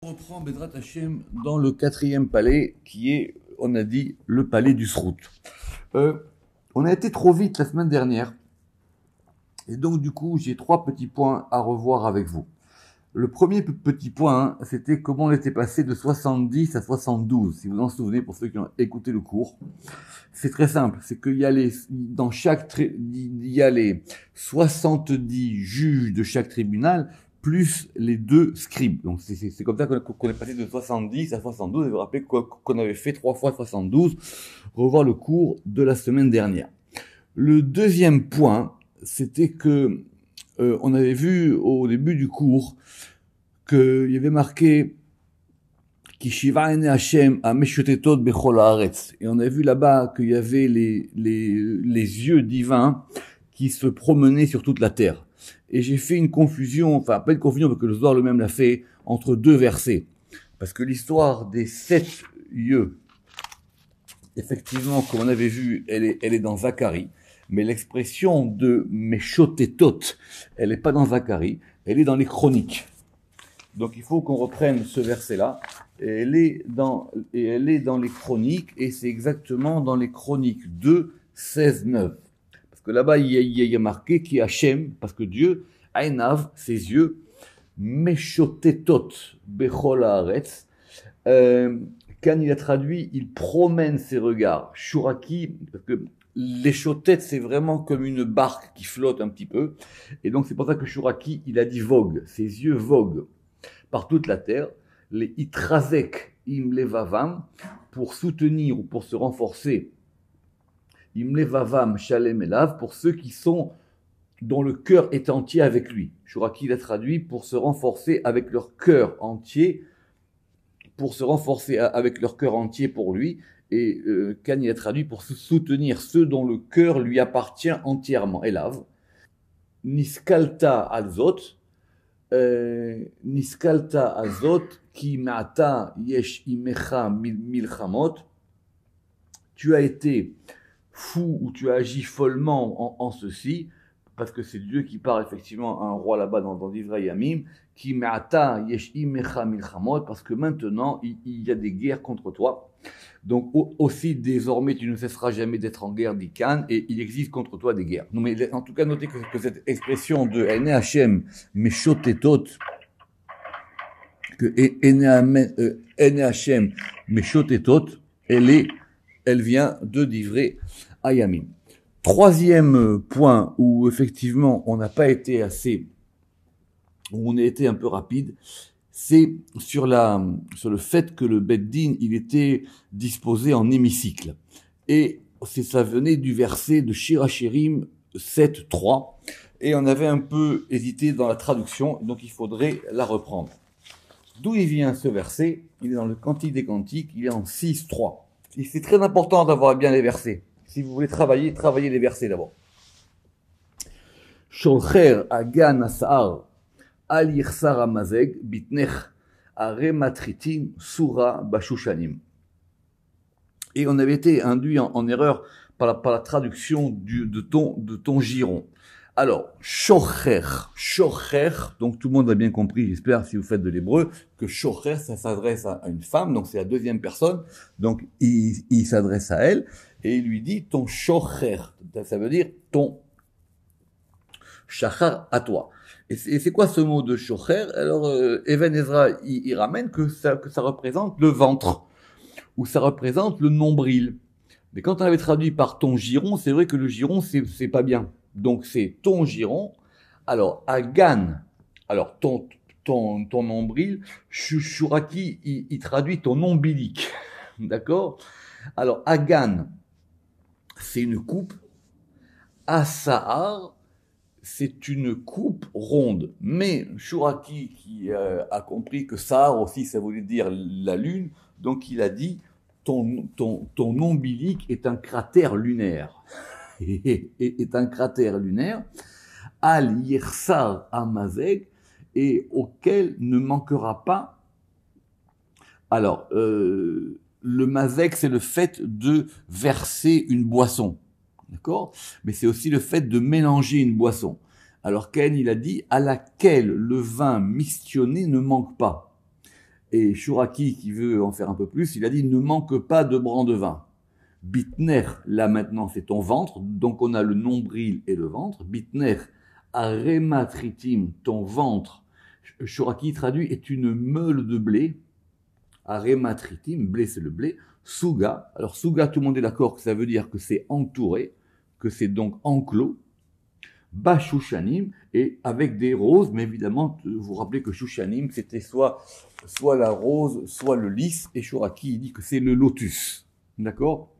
On reprend Bedrat Hashem dans le quatrième palais qui est, on a dit, le palais du Srout. On a été trop vite la semaine dernière et donc du coup j'ai trois petits points à revoir avec vous. Le premier petit point, c'était comment on était passé de 70 à 72, si vous en souvenez pour ceux qui ont écouté le cours. C'est très simple, c'est qu'il y a dans chaque il y a les 70 juges de chaque tribunal, plus les deux scribes. Donc c'est comme ça qu'on est passé de 70 à 72. Et vous vous rappelez qu'on avait fait 3 fois 72, revoir le cours de la semaine dernière. Le deuxième point, c'était que on avait vu au début du cours qu'il y avait marqué Kishiva ene Hashem a meshotetot bechol haaretz. Et on a vu là-bas qu'il y avait les yeux divins qui se promenaient sur toute la terre. Et j'ai fait une confusion, enfin pas une confusion parce que le Zohar lui-même l'a fait, entre deux versets. Parce que l'histoire des 7 yeux, effectivement, comme on avait vu, elle est dans Zacharie. Mais l'expression de meshotetot, elle n'est pas dans Zacharie, elle est dans les chroniques. Donc il faut qu'on reprenne ce verset-là. Et elle est dans les chroniques, et c'est exactement dans les chroniques 2, 16, 9. Parce que là-bas, il y a marqué qui Hachem, parce que Dieu, Aenav, ses yeux, Meshotetot Bechol Haaretz. Quand il a traduit, il promène ses regards. Shuraki, parce que les chotettes, c'est vraiment comme une barque qui flotte un petit peu. Et donc c'est pour ça que Shuraki, il a dit vogue. Ses yeux voguent par toute la terre. Les itrazek im levavam, pour soutenir ou pour se renforcer, im levavam shalem elav, pour ceux qui sont, dont le cœur est entier avec lui. Shuraki l'a traduit pour se renforcer avec leur cœur entier, pour se renforcer avec leur cœur entier pour lui, et Kani a traduit pour se soutenir ceux dont le cœur lui appartient entièrement. Elav, niskalta alzot, niskalta azot ki ma'ata yesh imecha milchamot. Tu as été fou ou tu as agi follement en ceci, parce que c'est Dieu qui parle effectivement à un roi là-bas dans Divrei Yamim, ki ma'ata yesh imecha milchamot, parce que maintenant il y a des guerres contre toi. Donc aussi désormais tu ne cesseras jamais d'être en guerre d'Ikan, et il existe contre toi des guerres. Non, mais en tout cas notez que cette expression de Ene Hashem Meshotetot, que Ene Hashem Meshotetot, elle vient de Divrei Hayamim. Troisième point où effectivement on n'a pas été assez, où on a été un peu rapide, c'est sur le fait que le Beddin, il était disposé en hémicycle. Et ça venait du verset de Shir HaShirim 7.3. Et on avait un peu hésité dans la traduction, donc il faudrait la reprendre. D'où il vient ce verset? Il est dans le Cantique des Cantiques, il est en 6.3. Et c'est très important d'avoir bien les versets. Si vous voulez travailler les versets d'abord. Sholcher Agan Asar Al Yirsar Amazeg Bitnech Are Matritim Sura Bashushanim. Et on avait été induit en erreur par la traduction de ton giron. Alors, Shocher, donc tout le monde a bien compris, j'espère, si vous faites de l'hébreu, que Shocher, ça s'adresse à une femme, donc c'est la deuxième personne, donc il s'adresse à elle, et il lui dit ton Shocher, ça veut dire ton Shachar à toi. Et c'est quoi ce mot de Shocher? Alors, Even Ezra, il ramène que ça représente le ventre, ou ça représente le nombril. Mais quand on avait traduit par ton giron, c'est vrai que le giron, c'est pas bien. Donc c'est ton giron. Alors, Agan, alors ton nombril, Shuraki, il traduit ton ombilic. D'accord? Alors, Agan, c'est une coupe. Asahar, c'est une coupe ronde. Mais Shuraki, qui a compris que Sahar aussi, ça voulait dire la lune, donc il a dit ton ombilic est un cratère lunaire. est un cratère lunaire, Al Yirsar Amazeg, et auquel ne manquera pas. Alors, le mazeg, c'est le fait de verser une boisson, d'accord? Mais c'est aussi le fait de mélanger une boisson. Alors Ken, il a dit, à laquelle le vin mistionné ne manque pas. Et Shuraki, qui veut en faire un peu plus, il a dit, ne manque pas de bran de vin. Bitner, là maintenant, c'est ton ventre. Donc on a le nombril et le ventre. Bitner, arematritim, ton ventre. Shuraki traduit est une meule de blé. Arematritim, blé c'est le blé. Suga, alors Suga, tout le monde est d'accord que ça veut dire que c'est entouré, que c'est donc enclos. Bashushanim, et avec des roses, mais évidemment, vous vous rappelez que Shushanim, c'était soit la rose, soit le lys, et Shuraki, il dit que c'est le lotus. D'accord?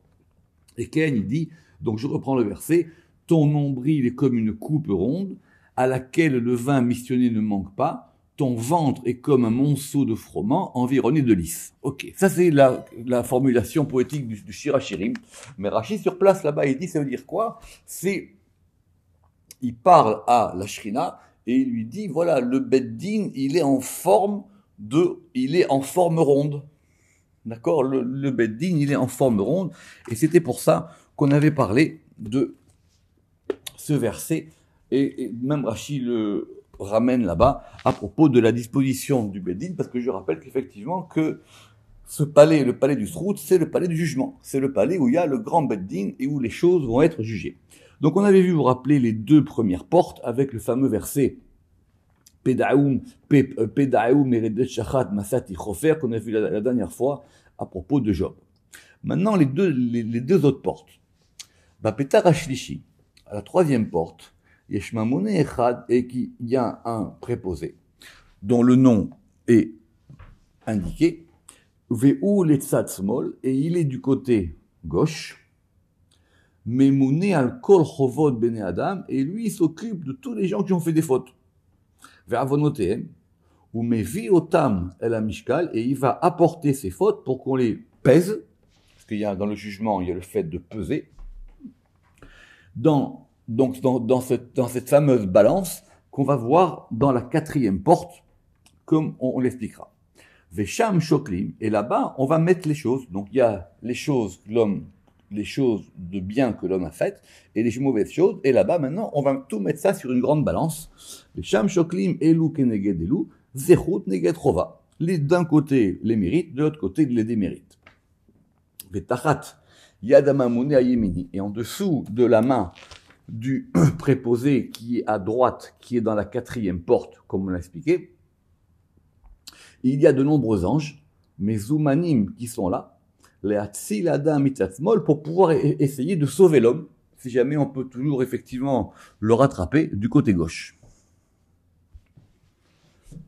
Et Ken, il dit, donc je reprends le verset, ton nombril est comme une coupe ronde, à laquelle le vin missionné ne manque pas, ton ventre est comme un monceau de froment environné de lys. Ok, ça c'est la formulation poétique du Shirachirim. Mais Rashi sur place là-bas, il dit, ça veut dire quoi? Il parle à la Shrina et il lui dit, voilà, le Beddin, il est en forme ronde. D'accord? Le Beddin, il est en forme ronde. Et c'était pour ça qu'on avait parlé de ce verset. Et même Rashi le ramène là-bas à propos de la disposition du Beddin, parce que je rappelle qu'effectivement que ce palais, le palais du Srout, c'est le palais du jugement. C'est le palais où il y a le grand Beddin et où les choses vont être jugées. Donc on avait vu, vous rappeler, les deux premières portes avec le fameux verset Pedaoum Eredet Shachat Masati Chofer qu'on a vu la dernière fois à propos de Job. Maintenant les deux autres portes. Petar Ashlishi, à la troisième porte, Yeshmamone Echad, et qu'il y a un préposé dont le nom est indiqué, Veu Letzat Smol, et il est du côté gauche. Memouné al kol chovot bene Adam, et lui il s'occupe de tous les gens qui ont fait des fautes. Ve'avonotehem, ou mevi otam el amishkal, et il va apporter ces fautes pour qu'on les pèse, parce qu'il y a dans le jugement il y a le fait de peser, dans cette fameuse balance qu'on va voir dans la quatrième porte, comme on l'expliquera. Vesham shoklim, et là-bas on va mettre les choses. Donc il y a les choses de bien que l'homme a faites, et les mauvaises choses, et là-bas, maintenant, on va tout mettre ça sur une grande balance. Les Sham Shoklim, Elu Keneged Elu, Zechut Neged Chova. D'un côté, les mérites, de l'autre côté, les démérites. Vetachat, Yadamamune Ayemini, et en dessous de la main du préposé qui est à droite, qui est dans la quatrième porte, comme on l'a expliqué, il y a de nombreux anges, mais Zoumanim qui sont là, pour pouvoir essayer de sauver l'homme, si jamais on peut toujours effectivement le rattraper du côté gauche.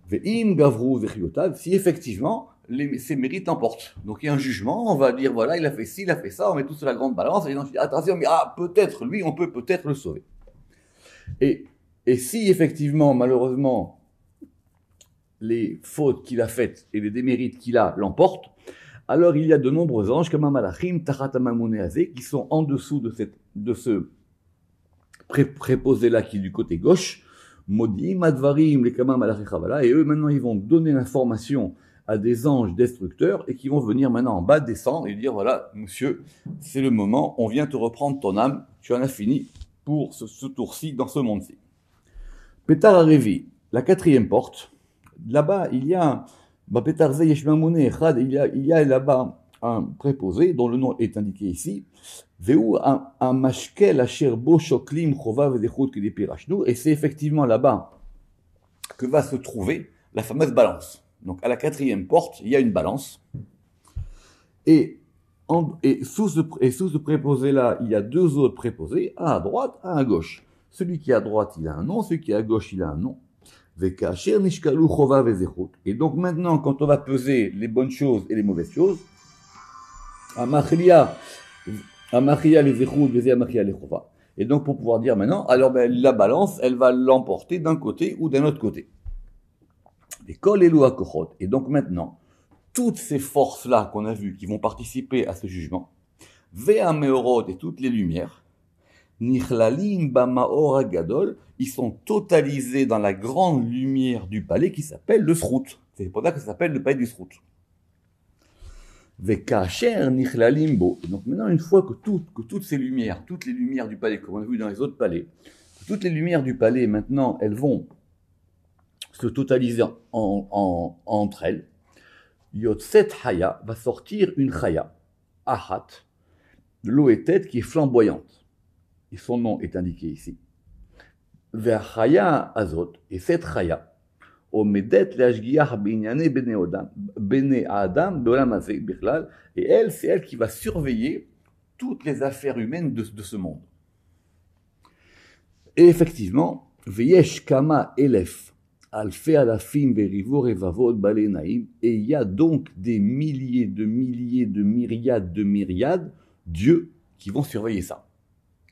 Si effectivement ses mérites l'emportent. Donc il y a un jugement, on va dire voilà, il a fait ci, il a fait ça, on met tout sur la grande balance, et donc attention, mais peut-être, lui, on peut peut-être le sauver. Et si effectivement, malheureusement, les fautes qu'il a faites et les démérites qu'il a l'emportent, alors il y a de nombreux anges, comme un malachim, qui sont en dessous de ce préposé-là qui est du côté gauche, Modim, Advarim, les Kama Malachi Chavala, et eux maintenant ils vont donner l'information à des anges destructeurs et qui vont venir maintenant en bas, descendre et dire voilà, monsieur, c'est le moment, on vient te reprendre ton âme, tu en as fini pour ce tour-ci, dans ce monde-ci. Petar Arevi, la quatrième porte, là-bas il y a il y a là-bas un préposé dont le nom est indiqué ici, et c'est effectivement là-bas que va se trouver la fameuse balance. Donc à la quatrième porte, il y a une balance, et sous ce préposé-là, il y a deux autres préposés, un à droite, un à gauche. Celui qui est à droite, il a un nom, celui qui est à gauche, il a un nom. Et donc maintenant, quand on va peser les bonnes choses et les mauvaises choses, et donc pour pouvoir dire maintenant, alors la balance, elle va l'emporter d'un côté ou d'un autre côté. Et donc maintenant, toutes ces forces-là qu'on a vues, qui vont participer à ce jugement, et toutes les lumières, Nichlalim Bamaor Agadol, ils sont totalisés dans la grande lumière du palais qui s'appelle le Srout. C'est pour ça que ça s'appelle le palais du Srout. Vekacher Nichlalim Bo. Donc maintenant, une fois que toutes ces lumières, toutes les lumières du palais, comme on a vu dans les autres palais, toutes les lumières du palais, maintenant, elles vont se totaliser entre elles. Yotset Haya va sortir une Chaya, Ahat, l'Oetet qui est flamboyante. Et son nom est indiqué ici. Vers Chaya Azot, et cette Chaya, Omedet Leashgiach Binyane Bene Adam, Beolam Hazeh, Bichlal, et elle, c'est elle qui va surveiller toutes les affaires humaines de ce monde. Et effectivement, Veyesh Kama Elef, Alfe Alafim Verivo Revavot Balenaim, et il y a donc des milliers, de myriades dieux qui vont surveiller ça.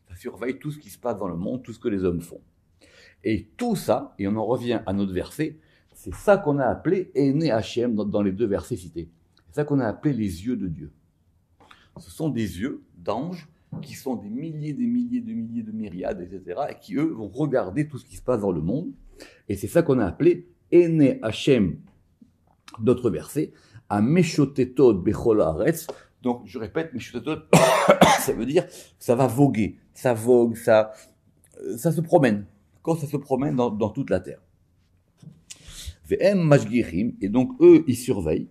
Ça surveille tout ce qui se passe dans le monde, tout ce que les hommes font. Et tout ça, et on en revient à notre verset, c'est ça qu'on a appelé Ene Hachem dans les deux versets cités. C'est ça qu'on a appelé les yeux de Dieu. Ce sont des yeux d'anges qui sont des milliers, de myriades, etc., et qui, eux, vont regarder tout ce qui se passe dans le monde. Et c'est ça qu'on a appelé Ene Hachem, d'autres versets, à Meshotetod Bechol Haaretz. Donc, je répète, Meshotetod, ça veut dire que ça va voguer, ça vogue, ça se promène. Quand ça se promène dans toute la terre. Ve'em mashgichim, et donc eux, ils surveillent,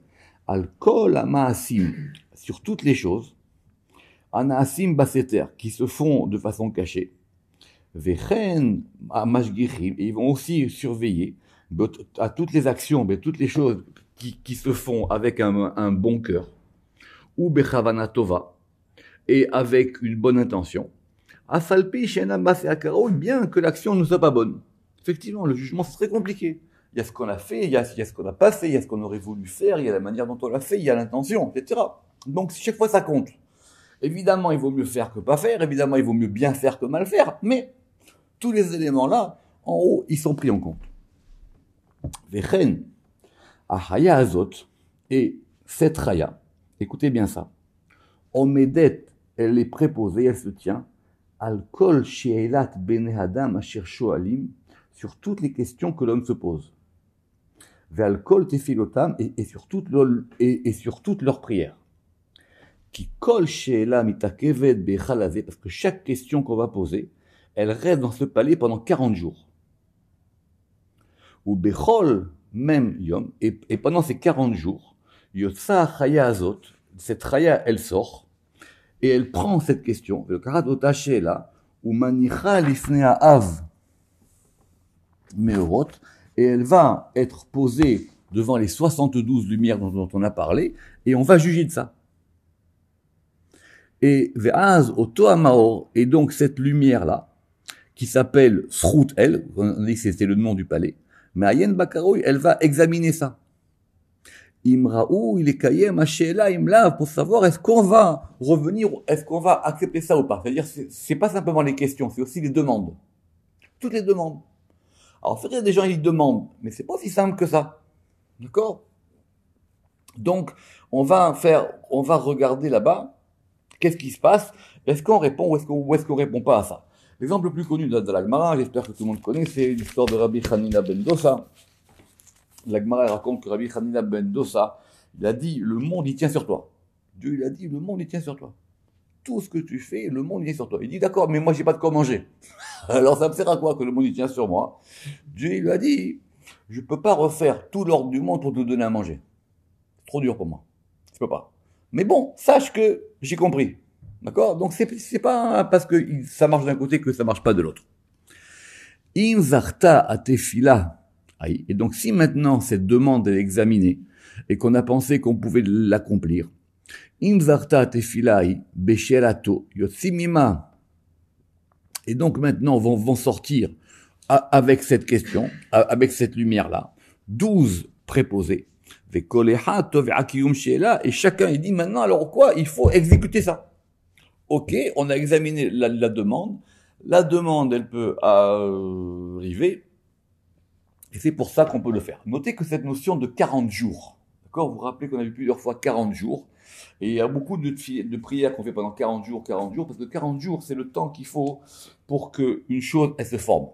al kol ha'ma'asim, sur toutes les choses, ana'asim baseter, qui se font de façon cachée, ve'chen mashgichim, et ils vont aussi surveiller à toutes les actions, toutes les choses qui se font avec un bon cœur, ou bechavana tova, et avec une bonne intention, Afalpi shena bas akaro, bien que l'action ne soit pas bonne. Effectivement, le jugement, c'est très compliqué. Il y a ce qu'on a fait, il y a ce qu'on n'a pas fait, il y a ce qu'on aurait voulu faire, il y a la manière dont on l'a fait, il y a l'intention, etc. Donc, chaque fois, ça compte. Évidemment, il vaut mieux faire que pas faire, évidemment, il vaut mieux bien faire que mal faire, mais tous les éléments-là, en haut, ils sont pris en compte. Vechen, ahaya azot, et cette raya, écoutez bien ça, omedet, elle est préposée, elle se tient, Al-Kol She'elat Bene Adam Asher Shoalim, sur toutes les questions que l'homme se pose. Ve'al-Kol Tefilotam, et sur toutes leurs prières. Qui Kol She'ela Mitakevet Bechalazé, parce que chaque question qu'on va poser, elle reste dans ce palais pendant 40 jours. Ou Bechol, même Yom, et pendant ces 40 jours, Yotsa Chaya Azot, cette Chaya, elle sort, et elle prend cette question, le karat otaché là, ou manicha lifnea av meorot, et elle va être posée devant les 72 lumières dont on a parlé, et on va juger de ça. Et ve'az oto amaor, et donc cette lumière là, qui s'appelle Srout El, on dit que c'était le nom du palais, mais Ayen Bakaroui, elle va examiner ça. Imraou, il est kayem, Hachéla, Imlav, pour savoir est-ce qu'on va revenir, est-ce qu'on va accepter ça ou pas. C'est-à-dire, c'est pas simplement les questions, c'est aussi les demandes. Toutes les demandes. Alors, c'est vrai, des gens, ils demandent, mais c'est pas aussi simple que ça. D'accord? Donc, on va regarder là-bas, qu'est-ce qui se passe, est-ce qu'on répond ou est-ce qu'on répond pas à ça. L'exemple le plus connu de la Gemara, j'espère que tout le monde connaît, c'est l'histoire de Rabbi Hanina ben Dosa. La Gemara raconte que Rabbi Hanina ben Dosa, il a dit, le monde, il tient sur toi. Dieu, il a dit, le monde, il tient sur toi. Tout ce que tu fais, le monde, il tient sur toi. Il dit, d'accord, mais moi, j'ai pas de quoi manger. Alors, ça me sert à quoi que le monde, il tient sur moi? Dieu, il lui a dit, je peux pas refaire tout l'ordre du monde pour te donner à manger. C'est trop dur pour moi. Je peux pas. Mais bon, sache que j'ai compris. D'accord? Donc, c'est pas parce que ça marche d'un côté que ça marche pas de l'autre. In zarta atefila. Et donc, si maintenant cette demande est examinée et qu'on a pensé qu'on pouvait l'accomplir, Imzarta tefilai besherato yotsimima. Et donc maintenant vont sortir avec cette question, avec cette lumière-là, 12 préposés. Et chacun il dit maintenant alors quoi? Il faut exécuter ça. Ok, on a examiné la demande. La demande, elle peut arriver. Et c'est pour ça qu'on peut le faire. Notez que cette notion de 40 jours, d'accord, vous vous rappelez qu'on a vu plusieurs fois 40 jours, et il y a beaucoup de prières qu'on fait pendant 40 jours, parce que 40 jours, c'est le temps qu'il faut pour qu'une chose, elle se forme.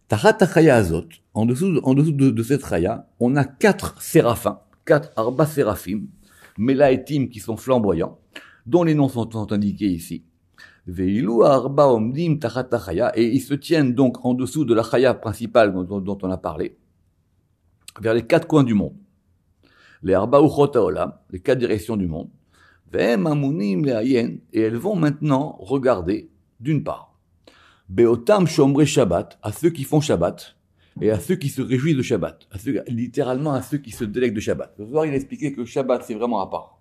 Tahat Chaya Azot, en dessous de cette Chaya, on a 4 séraphins, 4 Arba séraphim, Melaetim qui sont flamboyants, dont les noms sont indiqués ici. Veilou arba omdim tachat chaya, et ils se tiennent donc en dessous de la chaya principale dont on a parlé, vers les 4 coins du monde. les Arba Uchot Haolam, les 4 directions du monde, Ve'em Amunim Le'ayen, et elles vont maintenant regarder, d'une part, Beotam Shomre Shabbat, à ceux qui font Shabbat, et à ceux qui se réjouissent de Shabbat, littéralement à ceux qui se délectent de Shabbat. Le soir, il a expliqué que Shabbat, c'est vraiment à part.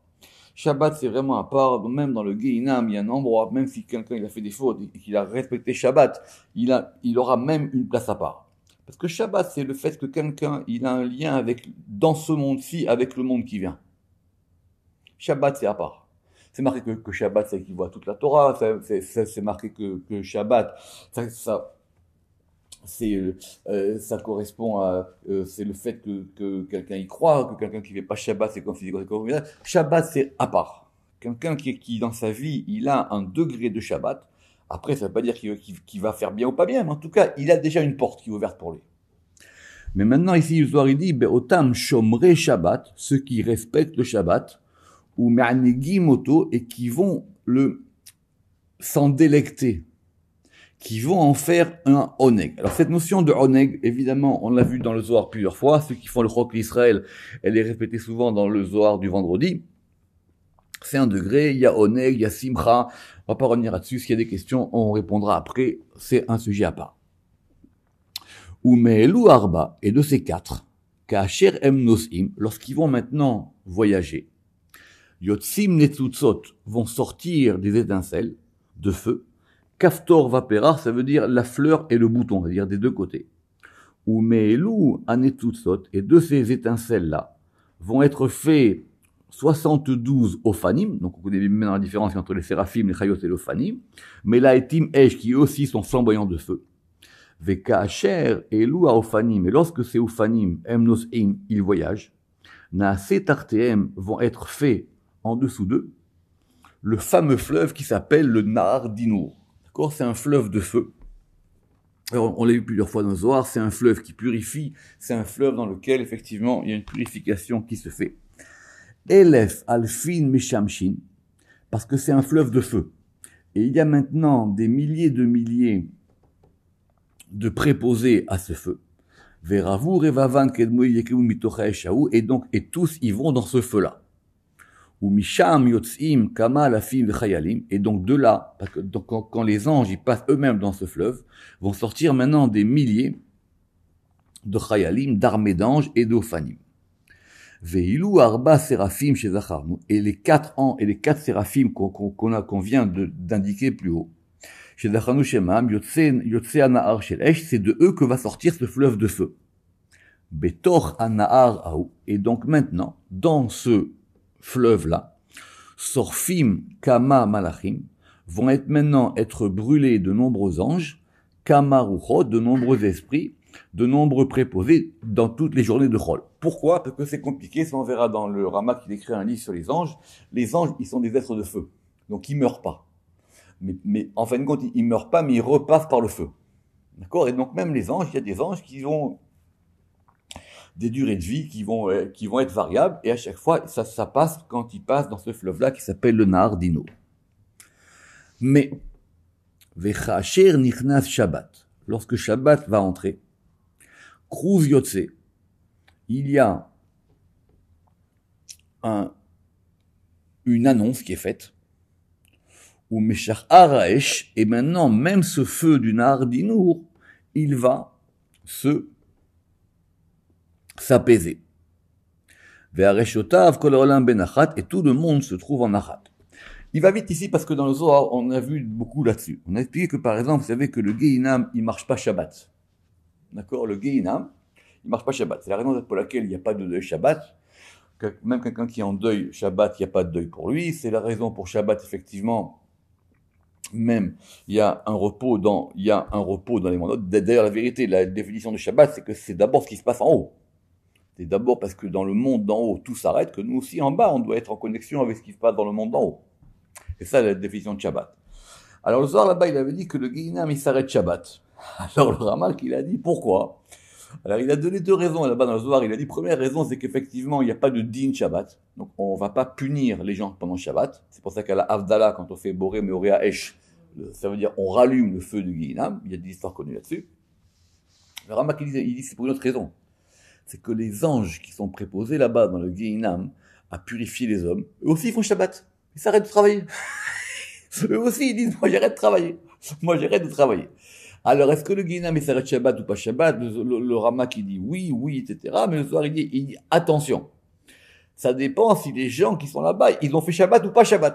Shabbat, c'est vraiment à part, même dans le Gehinam, il y a un endroit, même si quelqu'un il a fait des fautes et qu'il a respecté Shabbat, il aura même une place à part. Parce que Shabbat, c'est le fait que quelqu'un, il a un lien avec, dans ce monde-ci, avec le monde qui vient. Shabbat, c'est à part. C'est marqué que Shabbat, c'est qu'il voit toute la Torah, c'est marqué que Shabbat, ça correspond à, c'est le fait que quelqu'un y croit, que quelqu'un qui fait pas Shabbat, c'est comme si Shabbat, c'est à part. Quelqu'un qui, dans sa vie, il a un degré de Shabbat. Après, ça veut pas dire qu'il va faire bien ou pas bien, mais en tout cas, il a déjà une porte qui est ouverte pour lui. Mais maintenant, ici, le soir, il dit, Be'otam Shomre Shabbat, ceux qui respectent le Shabbat, ou Me'anegim Oto, et qui vont s'en délecter, qui vont en faire un oneg. Alors cette notion de oneg, évidemment, on l'a vu dans le Zohar plusieurs fois. Ceux qui font le Chok l'Israël, elle est répétée souvent dans le Zohar du vendredi. C'est un degré, il y a oneg, il y a simcha. On va pas revenir là-dessus. S'il y a des questions, on répondra après. C'est un sujet à part. Ou me'elu arba, et de ces 4, ka'asher em nosim, lorsqu'ils vont maintenant voyager, yotzim netzutzot, vont sortir des étincelles de feu. Kaftor vaperar, ça veut dire la fleur et le bouton, c'est-à-dire des deux côtés. Ou me'elu anetzutzot, et de ces étincelles-là, vont être faits 72 ophanim, donc on connaît maintenant la différence entre les séraphim, les chayot et les ophanim, mais la etim esh, qui eux aussi sont flamboyants de feu. Veka'asher elu ophanim, et lorsque ces ophanim, emnosim, ils voyagent, naase tarteem, vont être faits en dessous d'eux, le fameux fleuve qui s'appelle le Nahar Dinour. D'accord, c'est un fleuve de feu. Alors, on l'a vu plusieurs fois dans le Zohar, c'est un fleuve qui purifie, c'est un fleuve dans lequel, effectivement, il y a une purification qui se fait. Elef alfin meshamshin, parce que c'est un fleuve de feu. Et il y a maintenant des milliers de préposés à ce feu. Veravu revavan kedmoi yekevu mitocha eshaou, et tous ils vont dans ce feu-là. Ou misham yotzim kama lafim v'chayalim, et donc de là, parce que donc, quand les anges ils passent eux-mêmes dans ce fleuve, vont sortir maintenant des milliers de chayalim, d'armées d'anges et d'ophanim. Ve'ilu arba séraphim chez Zacharnu, et les 4 séraphim qu'on vient d'indiquer plus haut, chez Zacharnu Shemam, yotse anahar shel esh, c'est de eux que va sortir ce fleuve de feu. Betor anahar aou, et donc maintenant, dans ce fleuve-là, sorfim kama malachim, vont maintenant être brûlés de nombreux anges, kama ruchot, de nombreux esprits, de nombreux préposés dans toutes les journées de Chol. Pourquoi? Parce que c'est compliqué, ça on verra dans le Rama qui écrit un livre sur les anges. Les anges, ils sont des êtres de feu, donc ils meurent pas. Mais en fin de compte, ils meurent pas, mais ils repassent par le feu. D'accord? Et donc même les anges, il y a des anges qui ont des durées de vie qui vont être variables, et à chaque fois, ça passe quand ils passent dans ce fleuve-là qui s'appelle le Nahar Dino. Mais, Vechacher nichnas Shabbat, lorsque Shabbat va entrer, Kruz Yotze, il y a une annonce qui est faite, où Meshach Araesh, et maintenant même ce feu du Nahar Dinour, il va s'apaiser. Ve'areshotav kol haolam benachat, et tout le monde se trouve en nachat. Il va vite ici parce que dans le Zohar, on a vu beaucoup là-dessus. On a expliqué que par exemple, vous savez que le Gehinam, il marche pas Shabbat. D'accord? Le Gehinam, il marche pas Shabbat. C'est la raison pour laquelle il n'y a pas de deuil Shabbat. Même quelqu'un qui est en deuil Shabbat, il n'y a pas de deuil pour lui. C'est la raison pour Shabbat, effectivement. Même, il y a un repos dans les mondes. D'ailleurs, la vérité, la définition de Shabbat, c'est que c'est d'abord ce qui se passe en haut. C'est d'abord parce que dans le monde d'en haut, tout s'arrête, que nous aussi, en bas, on doit être en connexion avec ce qui se passe dans le monde d'en haut. C'est ça la définition de Shabbat. Alors le Zohar là-bas, il avait dit que le Gehinam, il s'arrête Shabbat. Alors le Ramal, il a dit pourquoi? Alors il a donné 2 raisons là-bas dans le Zohar. Il a dit, première raison, c'est qu'effectivement, il n'y a pas de din Shabbat. Donc on ne va pas punir les gens pendant Shabbat. C'est pour ça qu'à la Havdalah, quand on fait Boré Meorea Esh, ça veut dire on rallume le feu du Gehinam. Il y a des histoires connues là-dessus. Le Ramal, il dit c'est pour une autre raison. c'est que les anges qui sont préposés là-bas dans le Gehinam à purifier les hommes, eux aussi ils font Shabbat. Ils s'arrêtent de travailler. Eux aussi ils disent, moi j'arrête de travailler. Moi j'arrête de travailler. Alors est-ce que le Gehinam il s'arrête Shabbat ou pas Shabbat? Le Rama qui dit oui, oui, etc. Mais le soir il dit attention. Ça dépend si les gens qui sont là-bas, ils ont fait Shabbat ou pas Shabbat.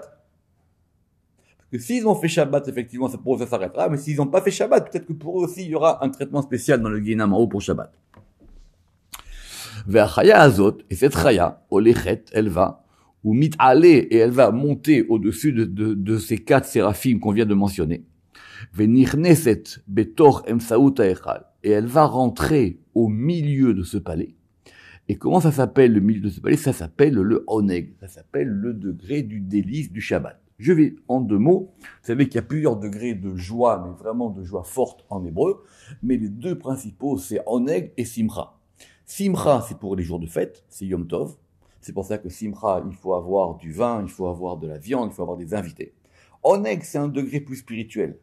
Parce que s'ils ont fait Shabbat, effectivement, pour eux, ça s'arrêtera. Mais s'ils n'ont pas fait Shabbat, peut-être que pour eux aussi, il y aura un traitement spécial dans le Gehinam en haut pour Shabbat. Ve'achaya azot, et cette chaya, olechet, elle va, ou mit'ale, et elle va monter au-dessus de ces 4 séraphim qu'on vient de mentionner. Ve'nichneset betor emsaout ha'echal, et elle va rentrer au milieu de ce palais. Et comment ça s'appelle le milieu de ce palais? Ça s'appelle le oneg. Ça s'appelle le degré du délice du Shabbat. Je vais en 2 mots. Vous savez qu'il y a plusieurs degrés de joie, mais vraiment de joie forte en hébreu. Mais les 2 principaux, c'est oneg et simcha. Simcha, c'est pour les jours de fête, c'est Yom Tov. C'est pour ça que simcha, il faut avoir du vin, il faut avoir de la viande, il faut avoir des invités. Oneg, c'est un degré plus spirituel.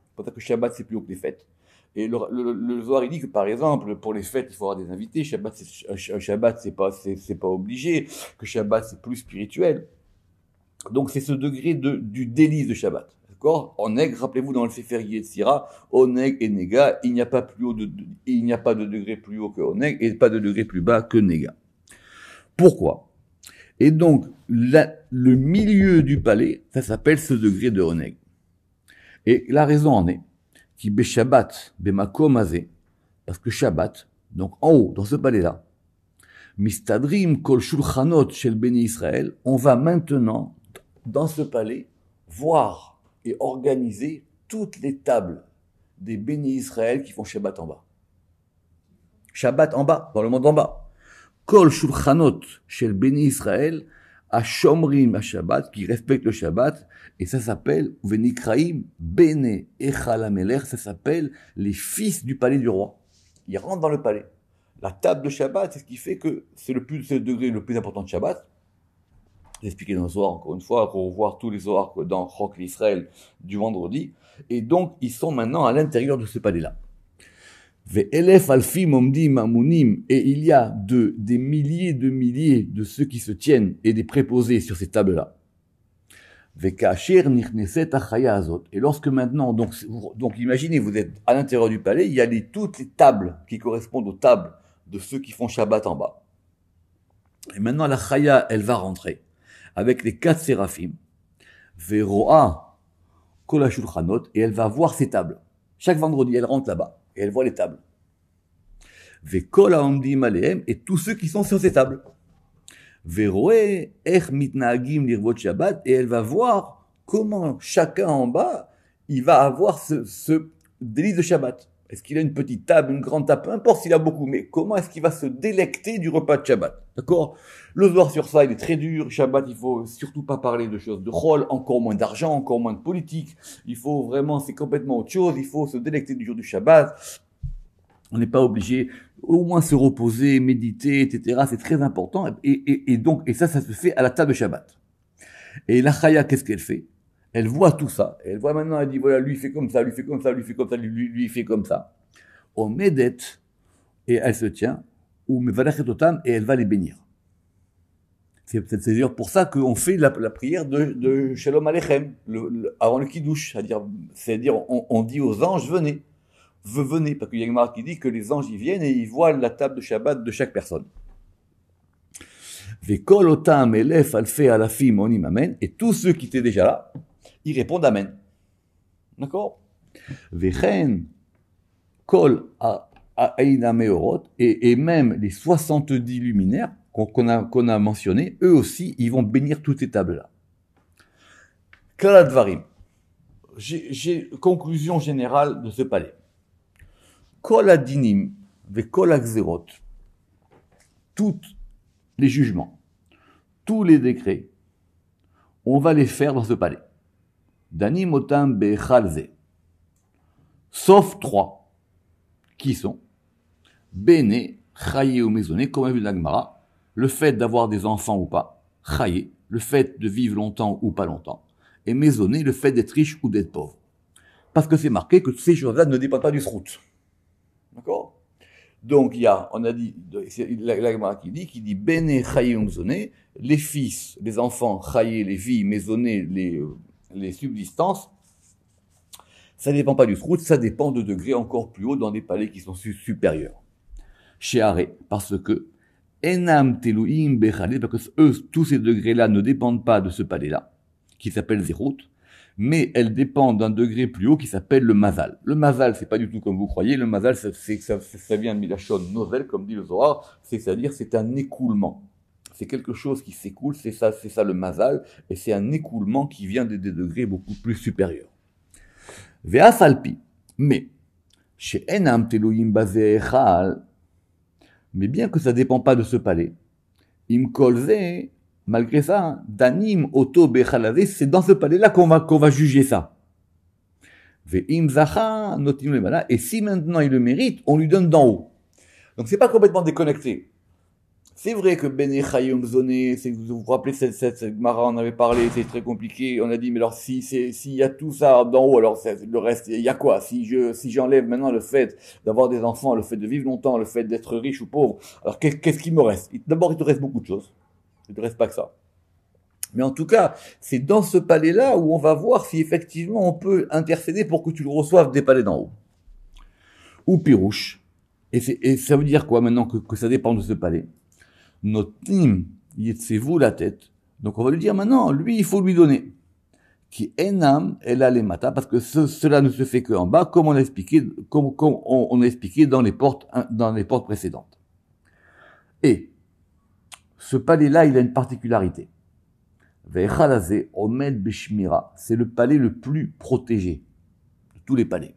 C'est pour ça que Shabbat, c'est plus haut que les fêtes. Et le Zohar, il dit que, par exemple, pour les fêtes, il faut avoir des invités. Shabbat, c'est pas obligé. Que Shabbat, c'est plus spirituel. Donc, c'est ce degré du délice de Shabbat. D'accord? Oneg, rappelez-vous dans le Sefer Yetzira, Oneg et Nega, il n'y a pas de degré plus haut que Oneg et pas de degré plus bas que Nega. Pourquoi? Et donc, le milieu du palais, ça s'appelle ce degré de Oneg. Et la raison en est, qui be Shabbat, be makom azé, parce que Shabbat, donc en haut, dans ce palais-là, mistadrim kol shulchanot shel Beni Israël, on va maintenant, dans ce palais, voir et organiser toutes les tables des Beni Israël qui font Shabbat en bas. Shabbat en bas, dans le monde en bas. Kol shulchanot shel Beni Israël, à Shomrim à Shabbat, qui respectent le Shabbat, et ça s'appelle, Venikraim, Bene Echal HaMelech, ça s'appelle les fils du palais du roi. Ils rentrent dans le palais. La table de Shabbat, c'est ce qui fait que c'est le degré le plus important de Shabbat. J'ai expliqué dans le Zohar, encore une fois, pour voir tous les Zohars dans Chok l'Israël du vendredi. Et donc, ils sont maintenant à l'intérieur de ce palais-là. Ve'elef alfim omdim amunim, et il y a des milliers de ceux qui se tiennent et des préposés sur ces tables-là. Ve'kasher nichneset achaya azot, et lorsque maintenant, donc imaginez, vous êtes à l'intérieur du palais, il y a toutes les tables qui correspondent aux tables de ceux qui font Shabbat en bas. Et maintenant la chaya, elle va rentrer avec les 4 séraphim, ve'roa kol hashulchanot, et elle va voir ces tables. Chaque vendredi, elle rentre là-bas. Et elle voit les tables. Ve'kol ha'omdim alehem, et tous ceux qui sont sur ces tables. Ve'roe ech mitnagim lirvot Shabbat, et elle va voir comment chacun en bas, il va avoir ce délice de Shabbat. Est-ce qu'il a une petite table, une grande table, peu importe s'il a beaucoup, mais comment est-ce qu'il va se délecter du repas de Shabbat? D'accord? Le Zohar sur ça, il est très dur. Shabbat, il faut surtout pas parler de choses de chol, encore moins d'argent, encore moins de politique. Il faut vraiment, c'est complètement autre chose. Il faut se délecter du jour du Shabbat. On n'est pas obligé, au moins se reposer, méditer, etc. C'est très important. Et donc, ça se fait à la table de Shabbat. Et la chaya, qu'est-ce qu'elle fait? Elle voit tout ça. Elle voit maintenant, elle dit, voilà, lui il fait comme ça, lui fait comme ça, lui fait comme ça, lui fait comme ça. On médet, et elle se tient, ou mevalachetotam, et elle va les bénir. C'est d'ailleurs pour ça qu'on fait la prière de Shalom Aleichem, avant le Kiddush. C'est-à-dire, on dit aux anges, venez. Venez, parce qu'il y a une marque qui dit que les anges y viennent et ils voient la table de Shabbat de chaque personne. Vekol otam elef alfei alafim onim amen, et tous ceux qui étaient déjà là, ils répondent amen. D'accord? Vechen kol aïna meorot, et même les 70 luminaires qu'on a mentionnés, eux aussi, ils vont bénir toutes ces tables-là. Kaladvarim. J'ai conclusion générale de ce palais. Kol adinim ve kol agzerot, tous les jugements, tous les décrets, on va les faire dans ce palais. Danim otam bechalze, sauf 3, qui sont Bene, Chaye ou Maisonné, comme a vu l'Agmara, le fait d'avoir des enfants ou pas, Chaye, le fait de vivre longtemps ou pas longtemps, et Maisonné, le fait d'être riche ou d'être pauvre. Parce que c'est marqué que ces choses-là ne dépendent pas du srout. D'accord? Donc, on a dit, c'est la Gemara qui dit, Bene Chayim Zoné, les fils, les enfants, Chayé, les filles, Maisonné, les subsistances, ça dépend pas du srout, ça dépend de degrés encore plus hauts dans des palais qui sont supérieurs. Chez Aré, parce que, Enam Teluim Bechale, parce que eux, tous ces degrés-là ne dépendent pas de ce palais-là, qui s'appelle Zérout, mais elles dépendent d'un degré plus haut qui s'appelle le mazal. Le mazal, c'est pas du tout comme vous croyez. Le mazal, ça vient de Milachon novel, comme dit le Zohar, c'est-à-dire c'est un écoulement. C'est quelque chose qui s'écoule, c'est ça le mazal, et c'est un écoulement qui vient des degrés beaucoup plus supérieurs. Ve'afalpi, mais chez Enam Teluim Bazeh Echal, mais bien que ça dépend pas de ce palais, Im Kolze, malgré ça, Danim Oto Bechalave, c'est dans ce palais-là qu'on va juger ça. Ve'im Zacha Notim Lemala, et si maintenant il le mérite, on lui donne d'en haut. Donc c'est pas complètement déconnecté. C'est vrai que Bene Chayim Zoné, vous vous rappelez cette Gemara, on avait parlé, c'est très compliqué. On a dit, mais alors s'il y a tout ça d'en haut, alors le reste, il y a quoi? Si j'enlève maintenant le fait d'avoir des enfants, le fait de vivre longtemps, le fait d'être riche ou pauvre, alors qu'est-ce qui me reste? D'abord, il te reste beaucoup de choses. Il ne te reste pas que ça. Mais en tout cas, c'est dans ce palais-là où on va voir si effectivement on peut intercéder pour que tu le reçoives des palais d'en haut. Ou Pirouche. Et ça veut dire quoi maintenant que ça dépend de ce palais? Notim, c'est vous la tête. Donc on va lui dire maintenant, lui, il faut lui donner. Qui enam, elle a les mata, parce que cela ne se fait qu'en bas, comme on a expliqué, comme on a expliqué dans les portes précédentes. Et ce palais-là, il a une particularité. Ve'echalazé, omed beshmira, c'est le palais le plus protégé de tous les palais.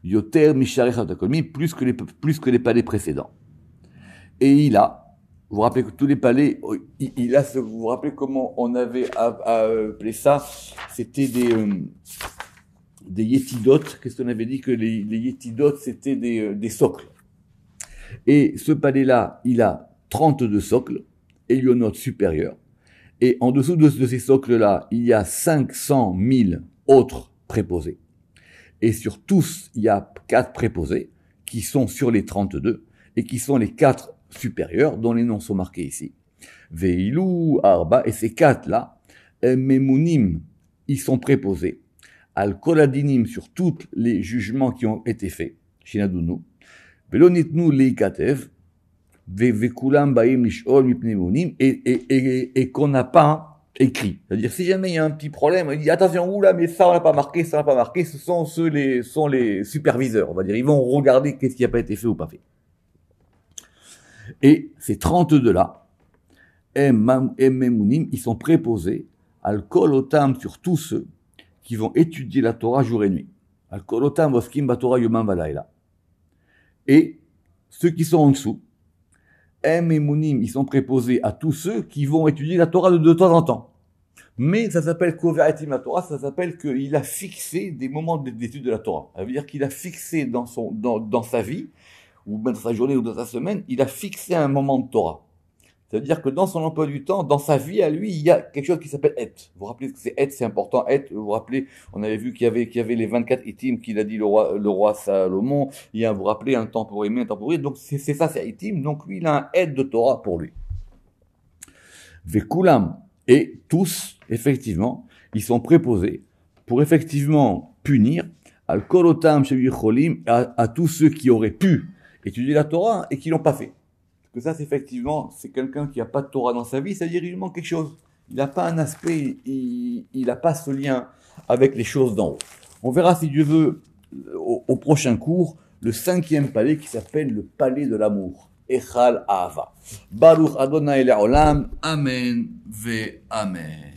Yoter misharech atakolmi, plus que les palais précédents. Et il a, vous vous rappelez que tous les palais, vous vous rappelez comment on avait appelé ça? C'était des yétidotes. Qu'est-ce qu'on avait dit? Que les yétidotes, c'était des socles. Et ce palais-là, il a 32 socles, élionotes supérieurs. Et en dessous de ces socles-là, il y a 500 000 autres préposés. Et sur tous, il y a 4 préposés qui sont sur les 32 et qui sont les 4 supérieurs, dont les noms sont marqués ici. Veilou, Arba, et ces 4-là, Memunim, ils sont préposés. Al Koladinim, sur tous les jugements qui ont été faits, Shinadunu. Velonitnu Leikatev, Vekulam Baim Lishol Mipnemunim, et qu'on n'a pas écrit. C'est-à-dire, si jamais il y a un petit problème, il dit, attention, oula, mais ça on l'a pas marqué, ce sont les superviseurs, on va dire. Ils vont regarder qu'est-ce qui n'a pas été fait ou pas fait. Et ces 32-là, Memunim, ils sont préposés, Al-Kolotam, sur tous ceux qui vont étudier la Torah jour et nuit. Al-Kolotam, Voskim, Batorah, Yomam, Valaila. Et ceux qui sont en dessous, Memunim, ils sont préposés à tous ceux qui vont étudier la Torah de temps en temps. Mais ça s'appelle Kove'atim la Torah, ça s'appelle qu'il a fixé des moments d'étude de la Torah. Ça veut dire qu'il a fixé dans sa vie, ou même dans sa journée ou dans sa semaine, il a fixé un moment de Torah. C'est-à-dire que dans son emploi du temps, dans sa vie à lui, il y a quelque chose qui s'appelle Et. Vous vous rappelez que c'est Et, c'est important. Et, vous vous rappelez, on avait vu qu'il y avait les 24 Etim qu'il a dit le roi Salomon. Il y a, vous vous rappelez, un temps pour aimer, un temps pour rire. Donc c'est ça, c'est Etim. Donc lui, il a un Et de Torah pour lui. Vekulam. Et tous, effectivement, ils sont préposés pour effectivement punir Al-Kolotam Shevicholim à tous ceux qui auraient pu étudier la Torah et qui l'ont pas fait. Parce que ça, c'est effectivement, c'est quelqu'un qui n'a pas de Torah dans sa vie, c'est-à-dire il lui manque quelque chose. Il n'a pas un aspect, il n'a pas ce lien avec les choses d'en haut. On verra, si Dieu veut, au prochain cours, le 5e palais qui s'appelle le palais de l'amour. Echal Ahava. Baruch Adonai Le'olam. Amen ve Amen.